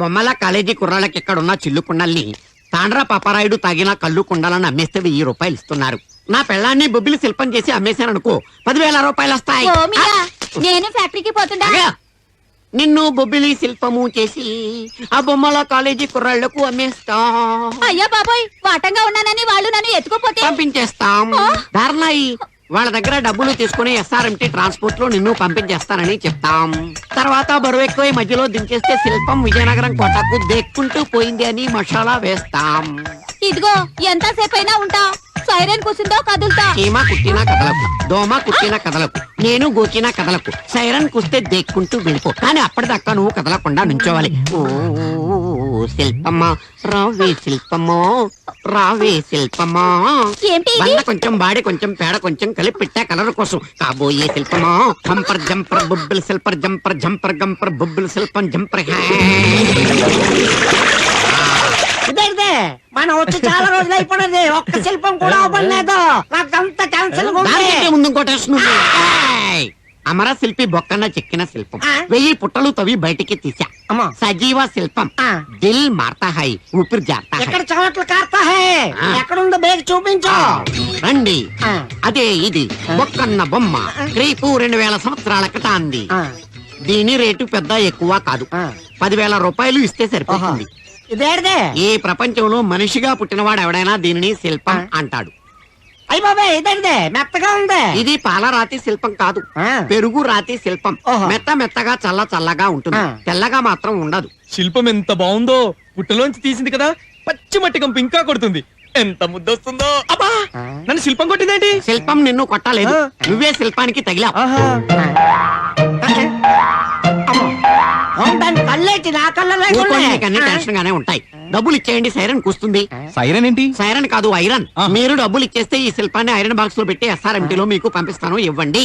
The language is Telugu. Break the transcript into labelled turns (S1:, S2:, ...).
S1: బొమ్మల కాలేజీ కుర్రాళ్ళకి ఎక్కడున్న చిల్లు కుండల్ని తాండ్రా పాపారాయుడు తాగిన కళ్ళు కుండాలని అమ్మేస్తే 1000 రూపాయలు ఇస్తున్నారు. నా పెళ్ళాన్ని బొబ్బిలి శిల్పం చేసి అమ్మేశాననుకో 10,000 రూపాయలు వస్తాయి.
S2: నేను ఫ్యాక్టరీకి పోతుండా.
S1: నిన్ను బొబ్బిలి శిల్పము చేసి ఆ బొమ్మల కాలేజీ కుర్రాళ్లకు అమ్మేస్తా.
S2: అయ్యా బాబోయ్, వాటంగా ఉన్నానని వాళ్ళు నన్ను ఎత్తుకోపోతే
S1: పంపించేస్తాం. ధారణాయి వాళ్ళ దగ్గర డబ్బులు తీసుకుని SRMT ట్రాన్స్పోర్ట్ లో నిన్ను పంపించేస్తానని చెప్తాం. తర్వాత బరువు ఎక్కువ మధ్యలో దించేస్తే శిల్పం విజయనగరం కోటకు దేక్కుంటూ పోయింది అని మసాలా వేస్తాం.
S2: ఇదిగో ఎంతసేపు అయినా ఉంటా. సైరన్ కూసిందో కదులుతా.
S1: చీమ కుట్టిన కదలకు, దోమ కుట్టిన కదలకు, నేను గోకిన కదలకు. సైరన్ కుస్తే దేక్కుంటూ వెళ్ళిపో. కానీ అప్పటిదాకా నువ్వు కదలకుండా నుంచోవాలి. ఓ శిల్పమ్మా రావే శిల్పమ్మా, రావే శిల్పమ్మా. వల్ల కొంచెం బాడి కొంచెం పేడ కొంచెం కలిపి పెట్టా కలర్ కోసం. కాబోయే శిల్పమా హంపర్ జంపర్ బుబ్బుల్ శిల్పర్ జంపర్ జంపర్ గంపర్ బుబ్బుల్ శిల్పం జంపర్.
S3: మనం వచ్చి చాలా రోజులు అయిపోయినది, ఒక్క శిల్పం కూడా అవ్వలేదు. నాకంతా క్యాన్సిల్.
S1: ముందు అమర శిల్పి బొక్కన్న చెక్కిన శిల్పం 1000 పుట్టలు తవి బయటికి తీసా. సజీవ శిల్పం దిల్ మారతా హై, ఊపిరి జారతా హై.
S3: ఎక్కడ చవట్లు కారతా హై, ఎక్కడుందో బేగ చూపించు.
S1: రండి, అదే ఇది బొక్కన్న బొమ్మ. రేపు 2000 సంవత్సరాల క్రితాంది. దీని రేటు పెద్ద ఎక్కువ కాదు. 10,000 రూపాయలు ఇస్తే సరిపోతుంది.
S3: ఇదేదే
S1: ఈ ప్రపంచంలో మనిషిగా పుట్టినవాడు ఎవడైనా దీనిని శిల్పం అంటాడు.
S3: అయ్య బాబే, ఇదేందే మెత్తగా ఉంది.
S1: ఇది పాలరాతి శిల్పం కాదు, పెరుగు రాతి శిల్పం. మెత్త మెత్తగా చల్ల చల్లగా ఉంటుంది, తెల్లగా మాత్రం ఉండదు.
S4: శిల్పం ఎంత బాగుందో, పుట్టలోంచి తీసింది కదా, పచ్చి మట్టి కంపు ఇంకా కొడుతుంది. ఎంత ముద్దొస్తుందో. అబ్బా, నన్ను శిల్పం కొట్టిందేంటి?
S1: శిల్పం నిన్ను కొట్టలేదు, నువ్వే శిల్పానికి తగిలావు.
S3: కళ్ళేటి నా కళ్ళ
S1: అన్ని టెన్షన్ గానే ఉంటాయి. డబ్బులు ఇచ్చేయండి, సైరన్ కూస్తుంది.
S4: సైరన్ ఏంటి?
S1: సైరన్ కాదు, ఐరన్. మీరు డబ్బులు ఇచ్చేస్తే ఈ శిల్పాన్ని ఐరన్ బాక్స్ లో పెట్టి SRMT లో మీకు పంపిస్తాను. ఇవ్వండి.